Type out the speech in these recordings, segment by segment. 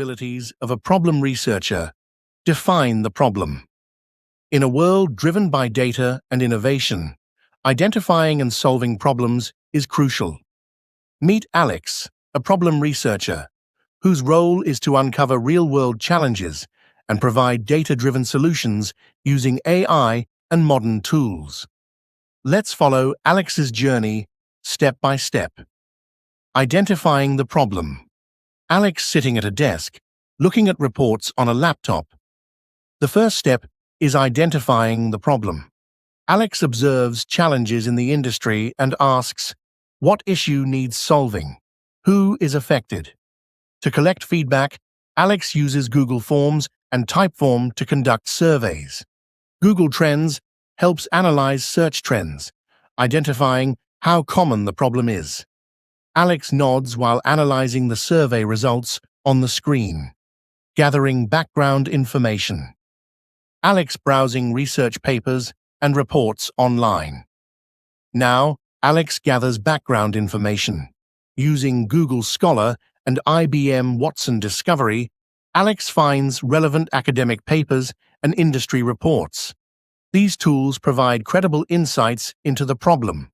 responsibilities of a problem researcher. Define the problem. In a world driven by data and innovation, identifying and solving problems is crucial. Meet Alex, a problem researcher, whose role is to uncover real-world challenges and provide data-driven solutions using AI and modern tools. Let's follow Alex's journey step by step. Identifying the problem. Alex sitting at a desk, looking at reports on a laptop. The first step is identifying the problem. Alex observes challenges in the industry and asks, what issue needs solving? Who is affected? To collect feedback, Alex uses Google Forms and Typeform to conduct surveys. Google Trends helps analyze search trends, identifying how common the problem is. Alex nods while analyzing the survey results on the screen, gathering background information. Alex browsing research papers and reports online. Now, Alex gathers background information. Using Google Scholar and IBM Watson Discovery, Alex finds relevant academic papers and industry reports. These tools provide credible insights into the problem.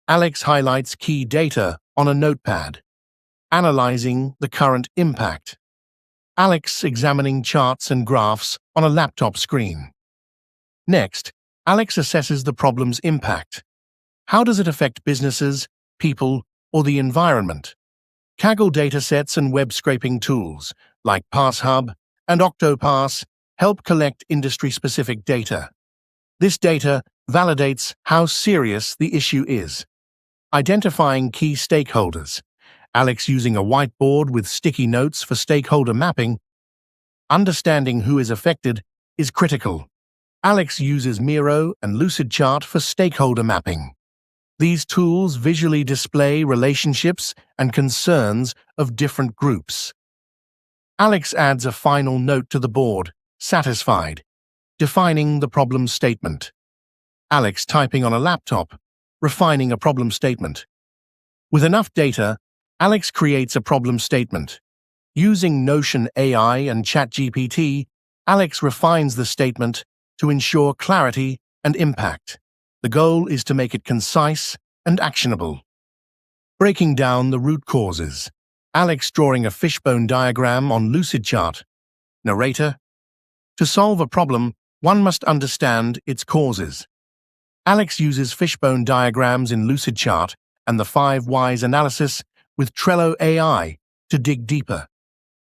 Alex highlights key data on a notepad, analyzing the current impact. Alex examining charts and graphs on a laptop screen. Next, Alex assesses the problem's impact. How does it affect businesses, people, or the environment? Kaggle datasets and web scraping tools, like PassHub and Octopass, help collect industry-specific data. This data validates how serious the issue is. Identifying key stakeholders. Alex using a whiteboard with sticky notes for stakeholder mapping. Understanding who is affected is critical. Alex uses Miro and Lucidchart for stakeholder mapping. These tools visually display relationships and concerns of different groups. Alex adds a final note to the board, satisfied, defining the problem statement. Alex typing on a laptop, refining a problem statement. With enough data, Alex creates a problem statement. Using Notion AI and ChatGPT, Alex refines the statement to ensure clarity and impact. The goal is to make it concise and actionable. Breaking down the root causes. Alex drawing a fishbone diagram on Lucidchart. Narrator: to solve a problem, one must understand its causes. Alex uses fishbone diagrams in Lucidchart and the 5 whys analysis with Trello AI to dig deeper.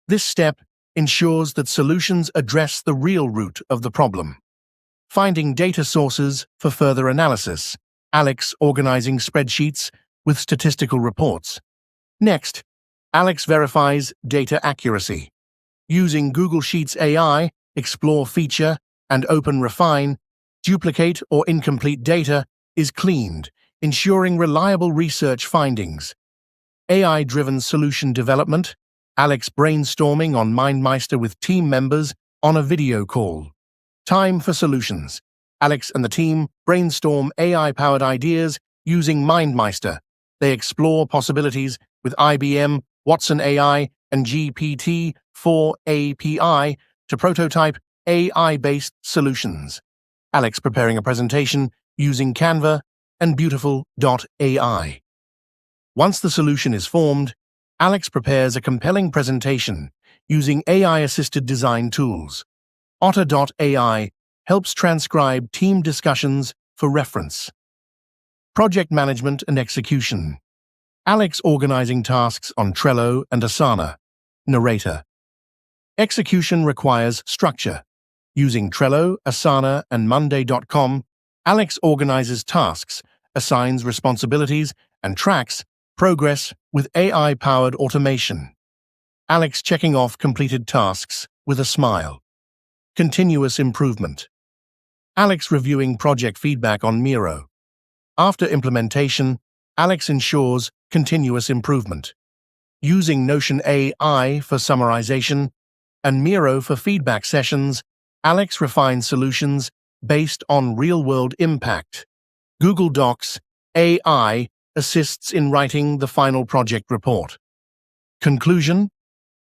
This step ensures that solutions address the real root of the problem. Finding data sources for further analysis. Alex organizing spreadsheets with statistical reports. Next, Alex verifies data accuracy. Using Google Sheets AI, explore feature and open refine, duplicate or incomplete data is cleaned, ensuring reliable research findings. AI-driven solution development. Alex brainstorming on MindMeister with team members on a video call. Time for solutions. Alex and the team brainstorm AI-powered ideas using MindMeister. They explore possibilities with IBM, Watson AI, and GPT-4 API to prototype AI-based solutions. Alex preparing a presentation using Canva and Beautiful.ai. Once the solution is formed, Alex prepares a compelling presentation using AI-assisted design tools. Otter.ai helps transcribe team discussions for reference. Project management and execution. Alex organizing tasks on Trello and Asana. Narrator: execution requires structure. Using Trello, Asana, and Monday.com, Alex organizes tasks, assigns responsibilities, and tracks progress with AI-powered automation. Alex checking off completed tasks with a smile. Continuous improvement. Alex reviewing project feedback on Miro. After implementation, Alex ensures continuous improvement. Using Notion AI for summarization and Miro for feedback sessions, Alex refines solutions based on real-world impact. Google Docs AI assists in writing the final project report. Conclusion: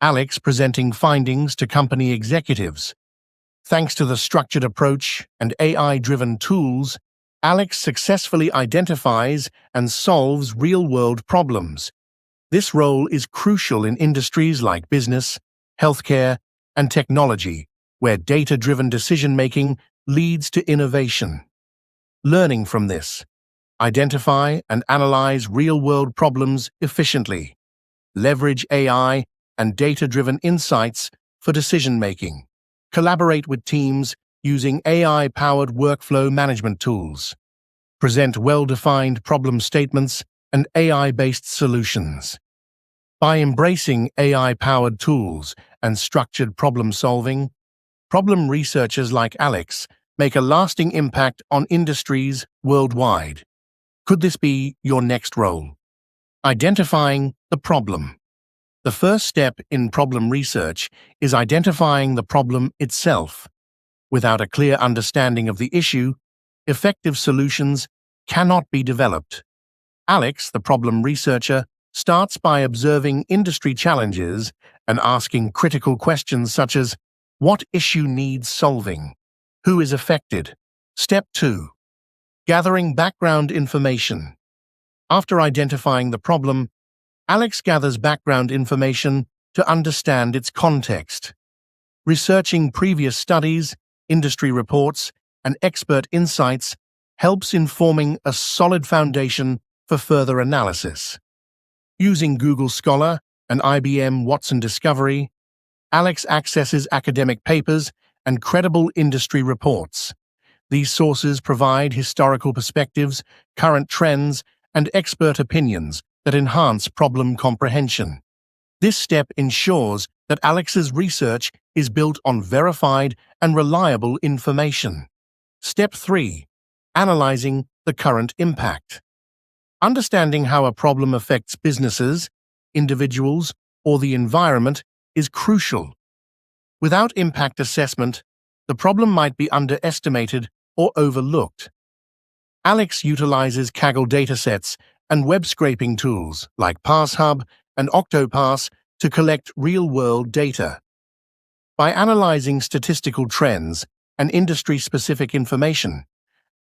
Alex presenting findings to company executives. Thanks to the structured approach and AI-driven tools, Alex successfully identifies and solves real-world problems. This role is crucial in industries like business, healthcare, and technology, where data-driven decision-making leads to innovation. Learning from this, identify and analyze real-world problems efficiently. Leverage AI and data-driven insights for decision-making. Collaborate with teams using AI-powered workflow management tools. Present well-defined problem statements and AI-based solutions. By embracing AI-powered tools and structured problem-solving, problem researchers like Alex make a lasting impact on industries worldwide. Could this be your next role? Identifying the problem. The first step in problem research is identifying the problem itself. Without a clear understanding of the issue, effective solutions cannot be developed. Alex, the problem researcher, starts by observing industry challenges and asking critical questions such as, what issue needs solving? Who is affected? Step 2. Gathering background information. After identifying the problem, Alex gathers background information to understand its context. Researching previous studies, industry reports, and expert insights helps informing a solid foundation for further analysis. Using Google Scholar and IBM Watson Discovery, Alex accesses academic papers and credible industry reports. These sources provide historical perspectives, current trends, and expert opinions that enhance problem comprehension. This step ensures that Alex's research is built on verified and reliable information. Step 3. Analyzing the current impact. Understanding how a problem affects businesses, individuals, or the environment is crucial. Without impact assessment, the problem might be underestimated or overlooked. Alex utilizes Kaggle datasets and web scraping tools like PassHub and Octopass to collect real-world data. By analyzing statistical trends and industry-specific information,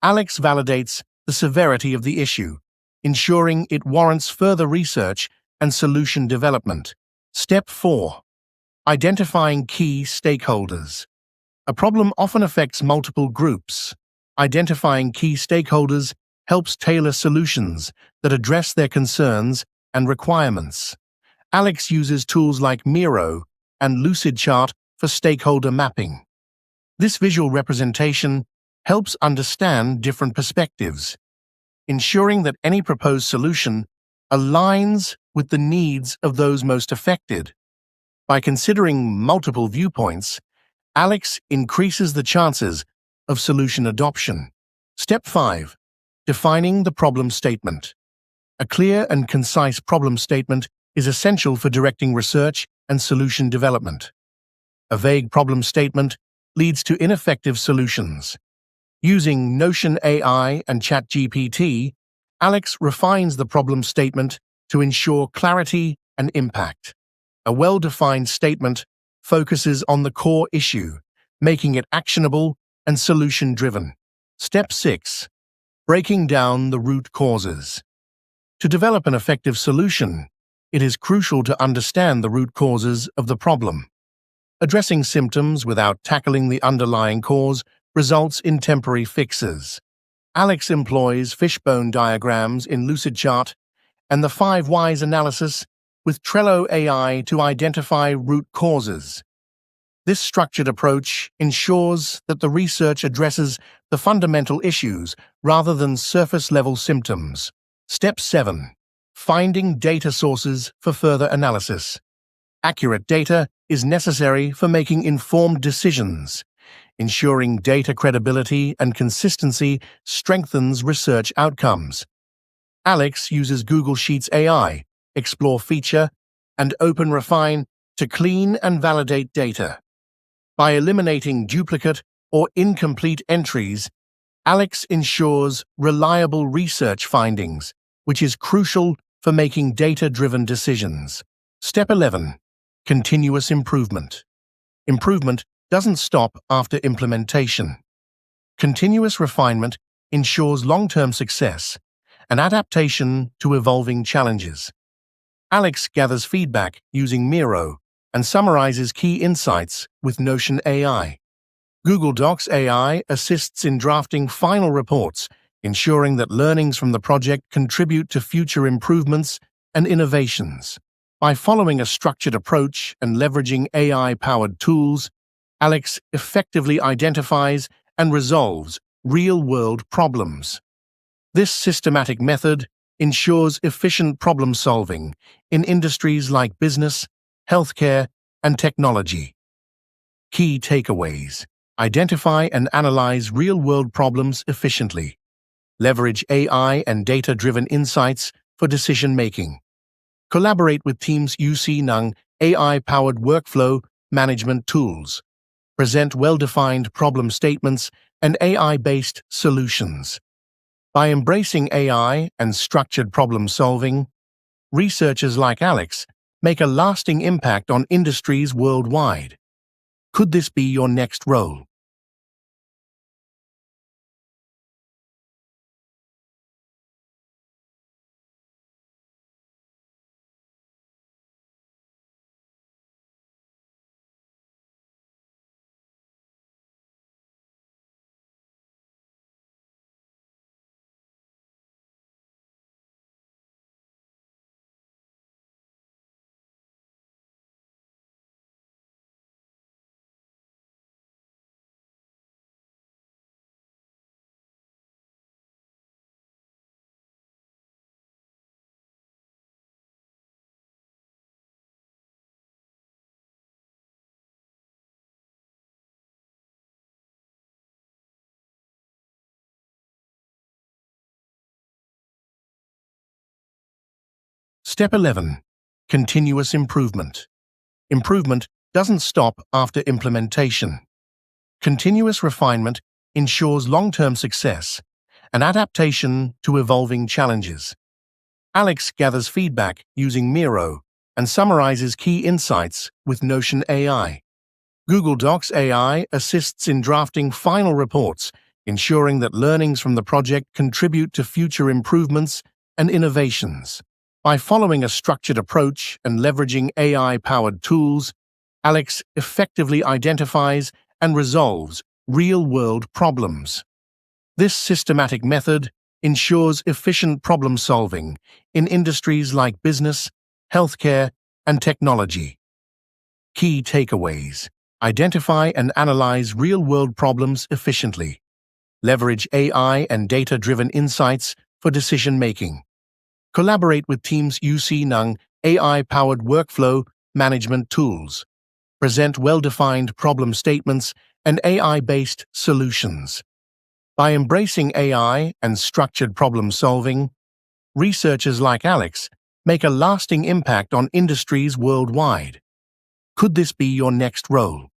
Alex validates the severity of the issue, ensuring it warrants further research and solution development. Step 4. Identifying key stakeholders. A problem often affects multiple groups. Identifying key stakeholders helps tailor solutions that address their concerns and requirements. Alex uses tools like Miro and Lucidchart for stakeholder mapping. This visual representation helps understand different perspectives, ensuring that any proposed solution aligns with the needs of those most affected. By considering multiple viewpoints, Alex increases the chances of solution adoption. Step 5. Defining the problem statement. A clear and concise problem statement is essential for directing research and solution development. A vague problem statement leads to ineffective solutions. Using Notion AI and ChatGPT, Alex refines the problem statement to ensure clarity and impact. A well-defined statement focuses on the core issue, making it actionable and solution-driven. Step 6. Breaking down the root causes. To develop an effective solution, it is crucial to understand the root causes of the problem. Addressing symptoms without tackling the underlying cause results in temporary fixes. Alex employs fishbone diagrams in Lucidchart and the 5 whys analysis with Trello AI to identify root causes. This structured approach ensures that the research addresses the fundamental issues rather than surface-level symptoms. Step 7. Finding data sources for further analysis. Accurate data is necessary for making informed decisions. Ensuring data credibility and consistency strengthens research outcomes. Alex uses Google Sheets AI, Explore Feature, and OpenRefine to clean and validate data. By eliminating duplicate or incomplete entries, Alex ensures reliable research findings, which is crucial for making data-driven decisions. Step 11. Continuous improvement. Improvement doesn't stop after implementation. Continuous refinement ensures long-term success and adaptation to evolving challenges. Alex gathers feedback using Miro and summarizes key insights with Notion AI. Google Docs AI assists in drafting final reports, ensuring that learnings from the project contribute to future improvements and innovations. By following a structured approach and leveraging AI-powered tools, Alex effectively identifies and resolves real-world problems. This systematic method ensures efficient problem-solving in industries like business, healthcare, and technology. Key takeaways: identify and analyze real-world problems efficiently. Leverage AI and data-driven insights for decision-making. Collaborate with teams using AI-powered workflow management tools. Present well-defined problem statements and AI-based solutions. By embracing AI and structured problem-solving, researchers like Alex make a lasting impact on industries worldwide. Could this be your next role? Step 11. Continuous improvement. Improvement doesn't stop after implementation. Continuous refinement ensures long-term success and adaptation to evolving challenges. Alex gathers feedback using Miro and summarizes key insights with Notion AI. Google Docs AI assists in drafting final reports, ensuring that learnings from the project contribute to future improvements and innovations. By following a structured approach and leveraging AI-powered tools, Alex effectively identifies and resolves real-world problems. This systematic method ensures efficient problem-solving in industries like business, healthcare, and technology. Key takeaways: identify and analyze real-world problems efficiently. Leverage AI and data-driven insights for decision-making. Collaborate with teams using AI-powered workflow management tools. Present well-defined problem statements and AI-based solutions. By embracing AI and structured problem-solving, researchers like Alex make a lasting impact on industries worldwide. Could this be your next role?